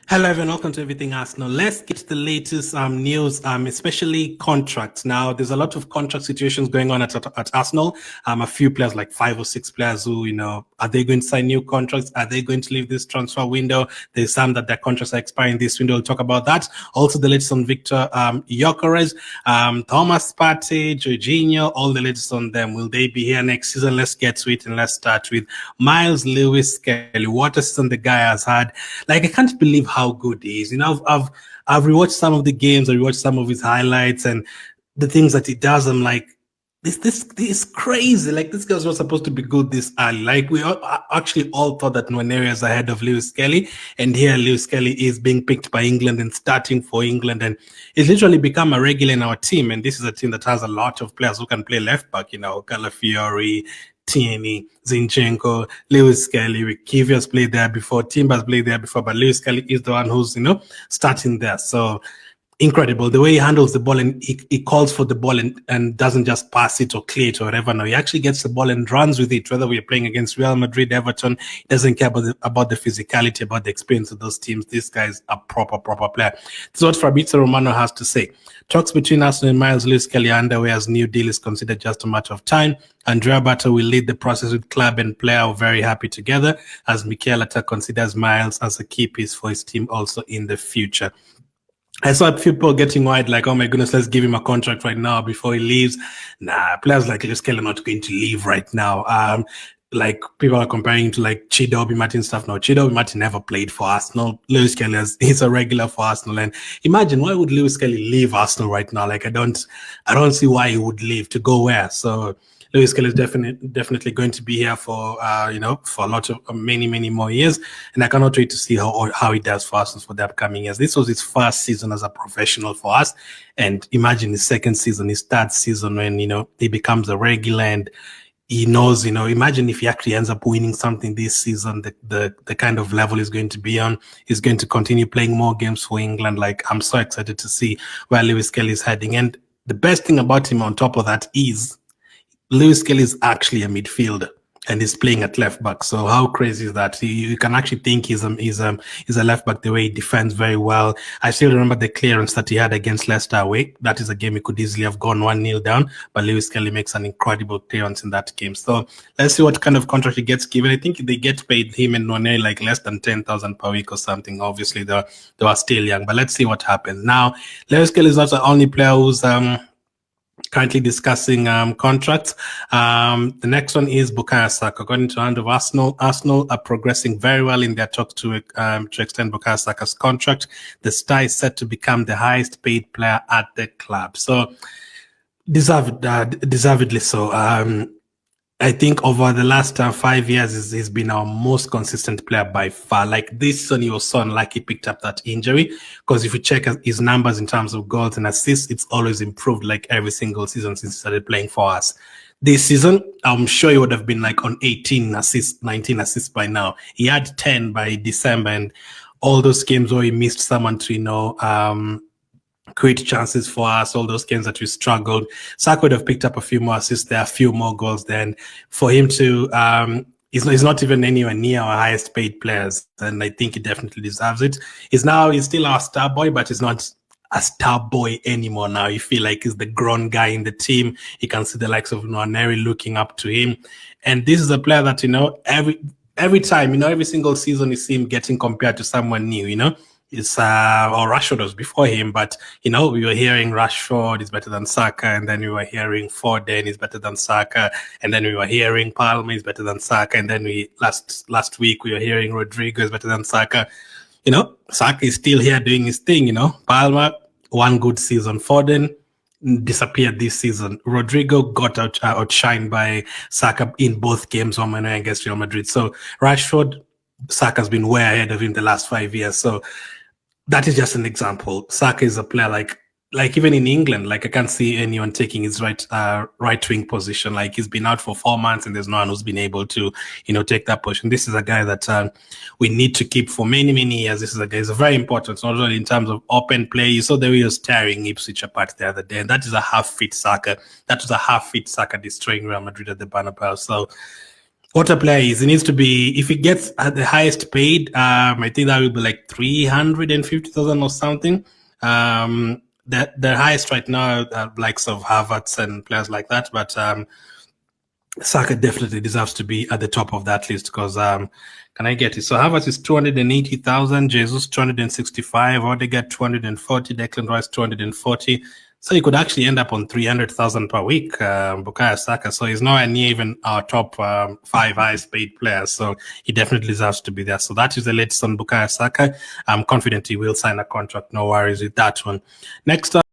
Hello everyone, welcome to Everything Arsenal. Let's get to the latest news, especially contracts. Now, there's a lot of contract situations going on at Arsenal. A few players, like 5 or 6 players who, are they going to sign new contracts? Are they going to leave this transfer window? There's some that their contracts are expiring this window. We'll talk about that. Also, the latest on Victor Gyökeres, Thomas Partey, Jorginho, all the latest on them. Will they be here next season? Let's get to it and let's start with Miles Lewis Skelly. What a season the guy has had. Like, I can't believe how good he is. I've rewatched some of the games, I rewatched some of his highlights and the things that he does. I'm like, this is crazy. Like, this guy's not supposed to be good this early. Like, we actually all thought that Nwaneri is ahead of Lewis Skelly, and here Lewis Skelly is being picked by England and starting for England, and he's literally become a regular in our team. And this is a team that has a lot of players who can play left back. Calafiori, Tierney, Zinchenko, Lewis Skelly. Kivior's played there before, Timber's played there before, but Lewis Skelly is the one who's, starting there. So incredible. The way he handles the ball, and he calls for the ball and doesn't just pass it or clear it or whatever. No, he actually gets the ball and runs with it, whether we're playing against Real Madrid, Everton. He doesn't care about the physicality, about the experience of those teams. This guy is a proper player. This is what Fabrizio Romano has to say. Talks between Arsenal and Miles Lewis Skelly are underway as new deal is considered just a matter of time. Andrea Bato will lead the process with club and player are very happy together as Mikel Arteta considers Miles as a key piece for his team also in the future. I saw people getting wide, like, oh my goodness, let's give him a contract right now before he leaves. Nah, players like Lewis Skelly are not going to leave right now. Like, people are comparing to like Chidobe Martin stuff. No, Chidobe Martin never played for Arsenal. Lewis Skelly he's a regular for Arsenal. And imagine, why would Lewis Skelly leave Arsenal right now? Like, I don't see why he would leave. To go where? So Lewis Skelly is definitely going to be here for for a lot of many more years, and I cannot wait to see how he does for us for the upcoming years. This was his first season as a professional for us, and imagine his second season, his third season when he becomes a regular and he knows. Imagine if he actually ends up winning something this season, the kind of level he's going to be on. He's going to continue playing more games for England. Like, I'm so excited to see where Lewis Skelly is heading, and the best thing about him on top of that is Lewis Skelly is actually a midfielder and he's playing at left back. So how crazy is that? You can actually think he's a left back, the way he defends very well. I still remember the clearance that he had against Leicester away. That is a game he could easily have gone 1-0 down, but Lewis Skelly makes an incredible clearance in that game. So let's see what kind of contract he gets given. I think they get paid, him and Nwaneri, like less than 10,000 per week or something. Obviously, they are still young, but let's see what happens. Now, Lewis Skelly is not the only player who's currently discussing contracts. The next one is Bukayo Saka. According to hand of Arsenal are progressing very well in their talks to extend Bukayo Saka's contract. The star is set to become the highest paid player at the club. So deservedly so. I think over the last 5 years, he's been our most consistent player by far. Like, this season, he was so unlucky he picked up that injury, because if you check his numbers in terms of goals and assists, it's always improved like every single season since he started playing for us. This season, I'm sure he would have been like on 18 assists, 19 assists by now. He had 10 by December, and all those games where he missed someone to, create chances for us, all those games that we struggled. Saka would have picked up a few more assists there, a few more goals. Then for him to, he's not even anywhere near our highest paid players, and I think he definitely deserves it. He's still our star boy, but he's not a star boy anymore now. You feel like he's the grown guy in the team. You can see the likes of Nwaneri looking up to him, and this is a player that every time, every single season you see him getting compared to someone new, It's or Rashford was before him, but we were hearing Rashford is better than Saka, and then we were hearing Foden is better than Saka, and then we were hearing Palmer is better than Saka, and then last week we were hearing Rodrigo is better than Saka. Saka is still here doing his thing. Palmer, one good season. Foden disappeared this season. Rodrigo got outshined by Saka in both games, against Real Madrid. So Rashford, Saka's been way ahead of him the last 5 years. So that is just an example. Saka is a player like even in England, like, I can't see anyone taking his right wing position. Like, he's been out for 4 months and there's no one who's been able to, take that position. This is a guy that we need to keep for many years. This is a guy who's very important, not only in terms of open play. You saw the way he was tearing Ipswich apart the other day, and that is a half-fit Saka. That was a half-fit Saka destroying Real Madrid at the Bernabeu. So What a player is, he needs to be, if he gets at the highest paid, I think that will be like 350,000 or something. The highest right now, likes of Havertz and players like that, but Saka definitely deserves to be at the top of that list because can I get it? So Havertz is 280,000, Jesus 265, Odegaard 240, Declan Rice 240. So he could actually end up on 300,000 per week, Bukayo Saka. So he's nowhere near even our top 5 highest paid players. So he definitely deserves to be there. So that is the latest on Bukayo Saka. I'm confident he will sign a contract. No worries with that one. Next up.